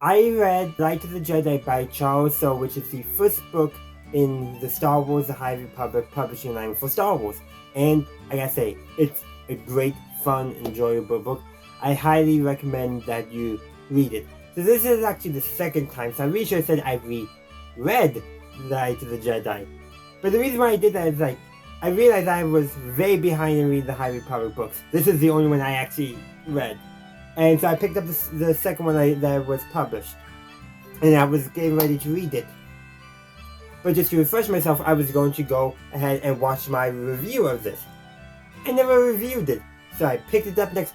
I read Light of the Jedi by Charles Soule, which is the first book in the Star Wars The High Republic publishing line for Star Wars. And I gotta say, it's a great, fun, enjoyable book. I highly recommend that you read it. So this is actually the second time, so I really should have said I reread Light of the Jedi. But the reason why I did that is I realized I was very behind in reading the High Republic books. This is the only one I actually read. And so I picked up the second one that was published. And I was getting ready to read it. But just to refresh myself, I was going to go ahead and watch my review of this. I never reviewed it. So I picked it up next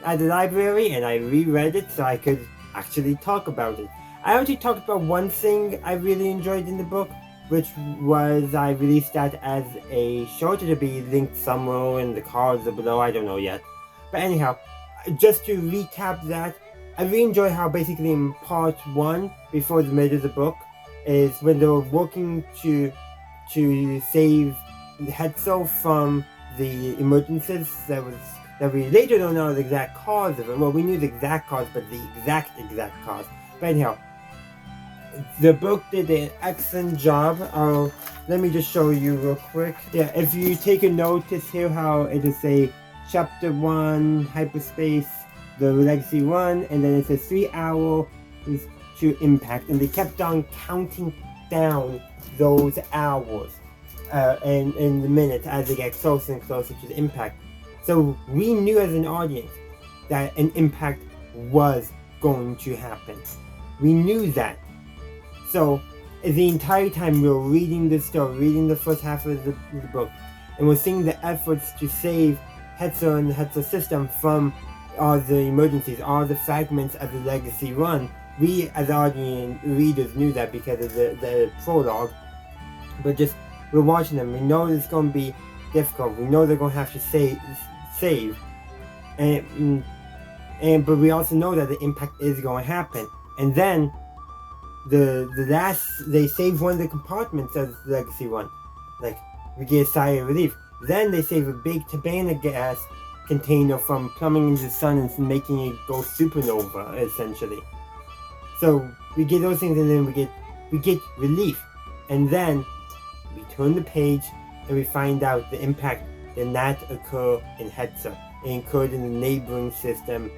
at the library and I reread it so I could actually talk about it. I actually talked about one thing I really enjoyed in the book, which was I released that as a short. It'll be linked somewhere in the cards or below, I don't know yet. But anyhow, just to recap that, I really enjoy how basically in part 1, before the middle of the book, is when they were working to save Hetzel from the emergencies that we later don't know the exact cause of it. Well, we knew the exact cause, but the exact cause. But anyhow, the book did an excellent job. Let me just show you real quick. Yeah, if you take a notice here how it is a Chapter 1, Hyperspace, the Legacy 1, and then it says 3 hours to impact. And they kept on counting down those hours and the minutes as they get closer and closer to the impact. So we knew as an audience that an impact was going to happen. We knew that. So the entire time we were reading the story, reading the first half of the book, and we're seeing the efforts to save Hetzel and the Hetzel system from all the emergencies, all the fragments of the Legacy Run. We as audience readers knew that because of the prologue, but just we're watching them. We know it's going to be difficult. We know they're going to have to save, but we also know that the impact is going to happen. And then they save one of the compartments of the Legacy One, like we get a sigh of relief. Then they save a big Tabana gas container from plummeting into the sun and making it go supernova, essentially. So we get those things, and then we get relief, and then we turn the page and we find out the impact did not occur in Hetzel. It occurred in the neighboring system,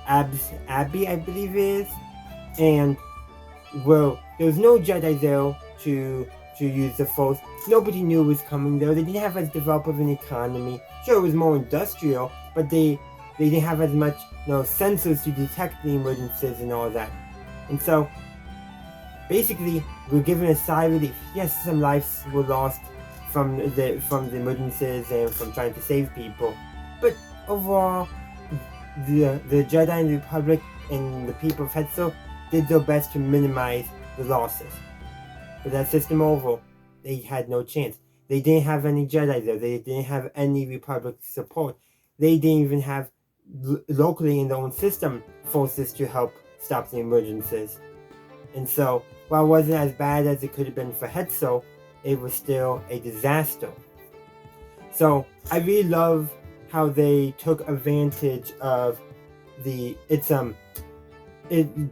Abbey, I believe it is, and well, there was no Jedi there to use the Force. Nobody knew it was coming there. They didn't have as developed of an economy. Sure, it was more industrial, but they didn't have as much sensors to detect the emergencies and all that. And so, basically, we're given a sigh of relief. Yes, some lives were lost from the emergencies and from trying to save people, but overall, the Jedi and the Republic and the people of Hetzel did their best to minimize the losses. But that system over, they had no chance. They didn't have any Jedi there. They didn't have any Republic support. They didn't even have locally in their own system forces to help stop the emergencies. And so, while it wasn't as bad as it could have been for Hetzel, it was still a disaster. So I really love how they took advantage of it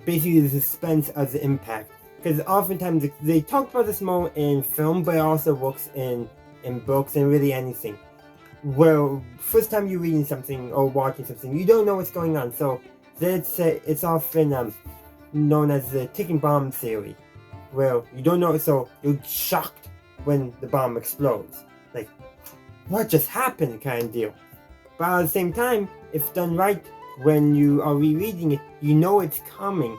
basically the suspense of the impact. Because oftentimes they talk about this more in film, but it also works in books and really anything. Well, first time you're reading something or watching something, you don't know what's going on. So it's often known as the ticking bomb theory. Well, you don't know, so you're shocked when the bomb explodes. Like, what just happened kind of deal. But at the same time, if done right, when you are rereading it, you know it's coming.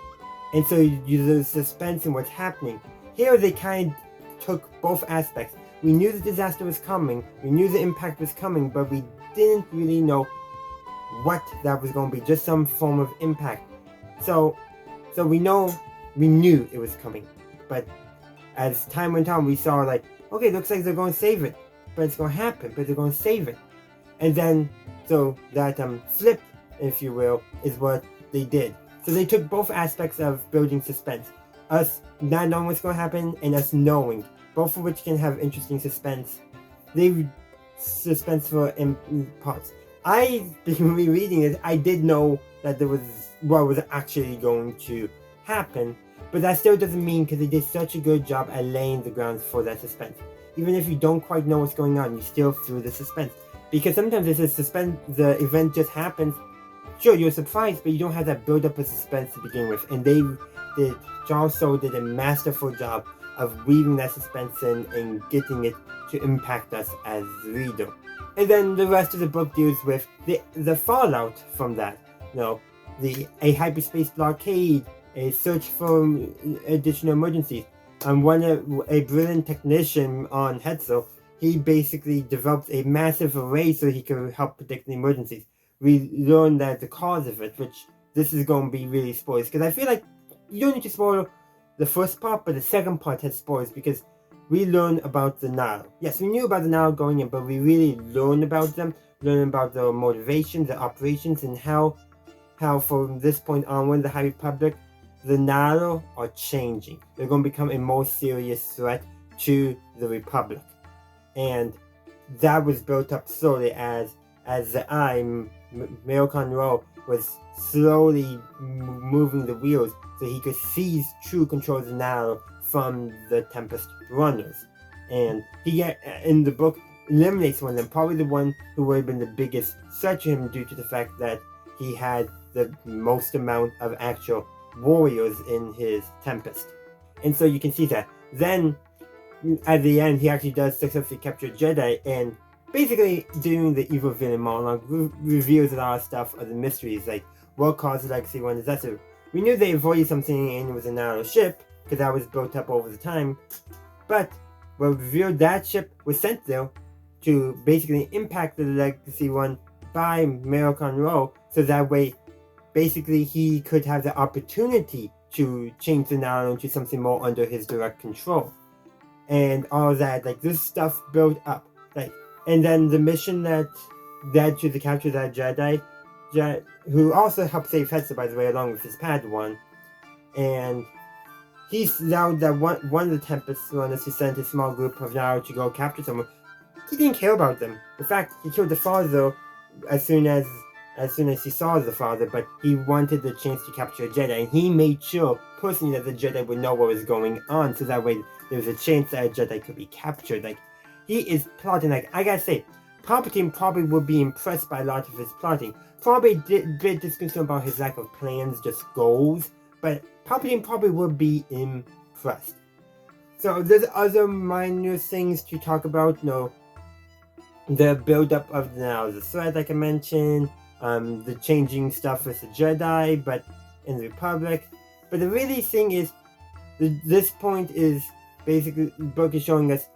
And so there's suspense in what's happening. Here they kind of took both aspects. We knew the disaster was coming, we knew the impact was coming, but we didn't really know what that was going to be, just some form of impact. So we knew it was coming. But as time went on, we saw okay, looks like they're going to save it. But it's going to happen, but they're going to save it. And then, so that flip, if you will, is what they did. So they took both aspects of building suspense. Us not knowing what's going to happen and us knowing. Both of which can have interesting suspense. They suspenseful in parts. I, rereading it, I did know that there was what was actually going to happen, but that still doesn't mean, because they did such a good job at laying the grounds for that suspense. Even if you don't quite know what's going on, you still feel the suspense. Because sometimes the event just happens. Sure, you're surprised, but you don't have that build-up of suspense to begin with. And Charles Soule did a masterful job of weaving that suspense in and getting it to impact us as the reader. And then the rest of the book deals with the fallout from that. A hyperspace blockade, a search for additional emergencies. A brilliant technician on Hetzel, he basically developed a massive array so he could help predict the emergencies. We learned that the cause of it, which this is going to be really spoilers, because I feel like you don't need to spoil the first part, but the second part has spoilers, because we learn about the Nile. Yes, we knew about the Nile going in, but we really learn about them, learn about their motivations, their operations, and how from this point onward, the High Republic, the Nile are changing. They're going to become a more serious threat to the Republic. And that was built up slowly as the Mayor Conroe was slowly moving the wheels so he could seize true control of the Nile from the Tempest runners. And he, in the book, eliminates one of them, probably the one who would have been the biggest threat to him due to the fact that he had the most amount of actual warriors in his Tempest. And so you can see that. Then, at the end, he actually does successfully capture Jedi, and basically doing the evil villain monologue reveals a lot of stuff of the mysteries, like what caused the Legacy 1 disaster. We knew they avoided something and it was a narrow ship, because that was built up over the time, but what revealed that ship was sent there to basically impact the Legacy 1 by Mayor Conroe, so that way basically he could have the opportunity to change the Nile into something more under his direct control. And all that, like, this stuff built up. And then the mission that led to the capture of that Jedi, who also helped save Hetzel, by the way, along with his Padawan. And he allowed that one of the Tempest runners who sent a small group of Nile to go capture someone. He didn't care about them. In fact, he killed the father as soon as he saw the father, but he wanted the chance to capture a Jedi, and he made sure personally that the Jedi would know what was going on, so that way there was a chance that a Jedi could be captured. Like, he is plotting. Like, I gotta say, Palpatine probably would be impressed by a lot of his plotting. Probably a bit disconcerted about his lack of plans, just goals, but Palpatine probably would be impressed. So there's other minor things to talk about. The build-up of the Nile, the threat, like I mentioned, the changing stuff with the Jedi, but in the Republic. But the really thing is, this point is basically, the book is showing us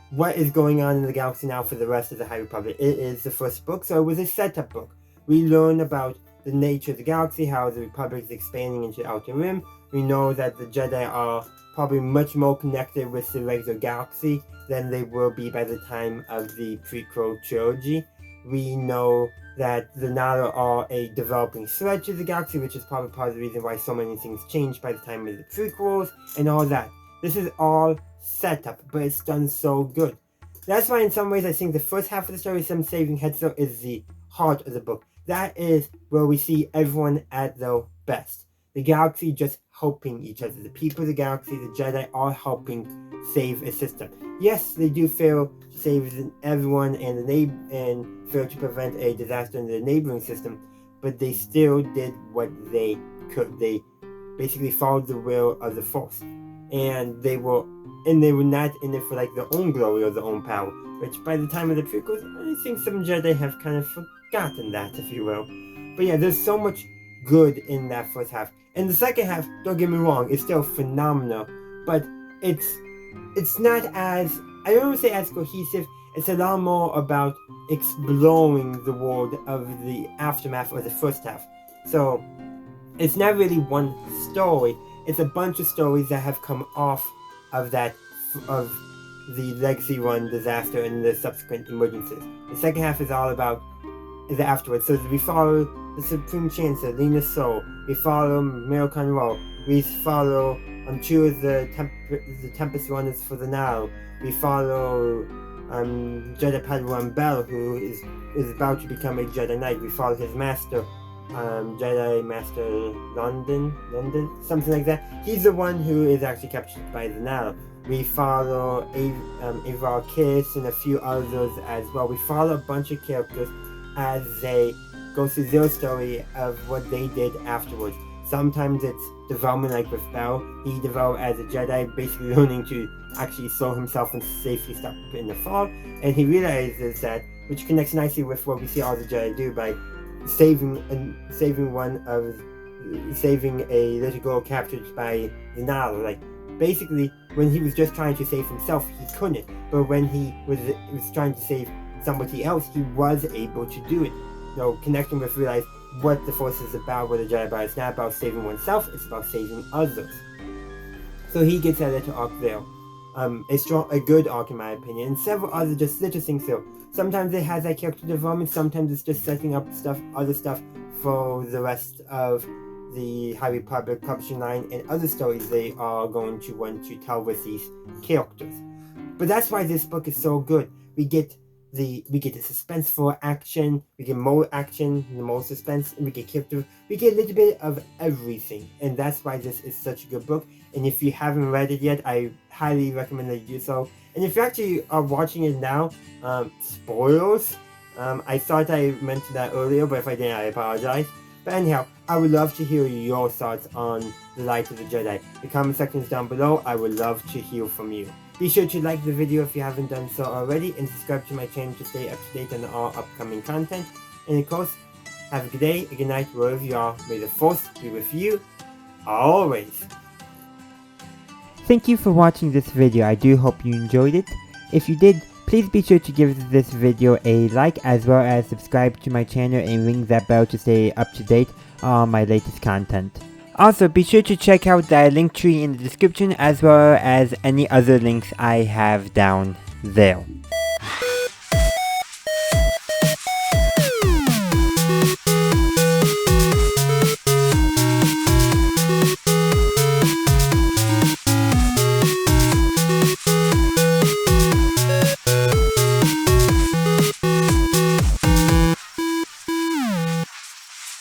what is going on in the galaxy now for the rest of the High Republic. It is the first book, so it was a setup book. We learn about the nature of the galaxy, how the Republic is expanding into the Outer Rim. We know that the Jedi are probably much more connected with the regular galaxy than they will be by the time of the prequel trilogy. We know that the Nile are a developing threat to the galaxy, which is probably part of the reason why so many things changed by the time of the prequels and all that. This is all setup, but it's done so good. That's why in some ways I think the first half of the story, Some Saving Hetzel, is the heart of the book. That is where we see everyone at their best. The galaxy just helping each other. The people of the galaxy, the Jedi, are helping save a system. Yes, they do fail to save everyone and fail to prevent a disaster in the neighboring system, but they still did what they could. They basically followed the will of the Force, and they were not in it for like their own glory or their own power. Which by the time of the prequels, I think some Jedi have kind of forgotten that, if you will. But yeah, there's so much good in that first half. And the second half, don't get me wrong, it's still phenomenal, but it's not as, I don't want to say as cohesive. It's a lot more about exploring the world of the aftermath of the first half. So it's not really one story. It's a bunch of stories that have come off of the Legacy 1 disaster and the subsequent emergencies. The second half is all about the afterwards. So we follow the Supreme Chancellor, Lena Soule. We follow Mayor Conroe. We follow two of the Tempest runners for the Nile. We follow Jedi Padawan Bell, who is about to become a Jedi Knight. We follow his master, Jedi Master London, something like that. He's the one who is actually captured by the Nile. We follow Avar Kiss and a few others as well. We follow a bunch of characters as they go through their story of what they did afterwards. Sometimes it's development, like with Bell. He developed as a Jedi, basically learning to actually slow himself and safely stop in the fall. And he realizes that, which connects nicely with what we see all the Jedi do by saving a little girl captured by the Nile. Like, basically, when he was just trying to save himself, he couldn't. But when he was trying to save somebody else, he was able to do it. Connecting with realize what the Force is about, what the Jedi Bar is not about saving oneself, it's about saving others. So he gets a little arc there. A good arc in my opinion, and several other just little things there. Sometimes it has that character development, sometimes it's just setting up other stuff for the rest of the High Republic publishing line and other stories they are going to want to tell with these characters. But that's why this book is so good. We get the suspenseful action, we get more action, more suspense, and we get character. We get a little bit of everything, and that's why this is such a good book. And if you haven't read it yet, I highly recommend that you do so. And if you actually are watching it now, spoilers. I thought I mentioned that earlier, but if I didn't, I apologize. But anyhow, I would love to hear your thoughts on The Light of the Jedi. The comment section is down below. I would love to hear from you. Be sure to like the video if you haven't done so already, and subscribe to my channel to stay up to date on all upcoming content. And of course, have a good day, a good night, wherever you are. May the Force be with you, always. Thank you for watching this video. I do hope you enjoyed it. If you did, please be sure to give this video a like, as well as subscribe to my channel and ring that bell to stay up to date on my latest content. Also, be sure to check out the link tree in the description, as well as any other links I have down there.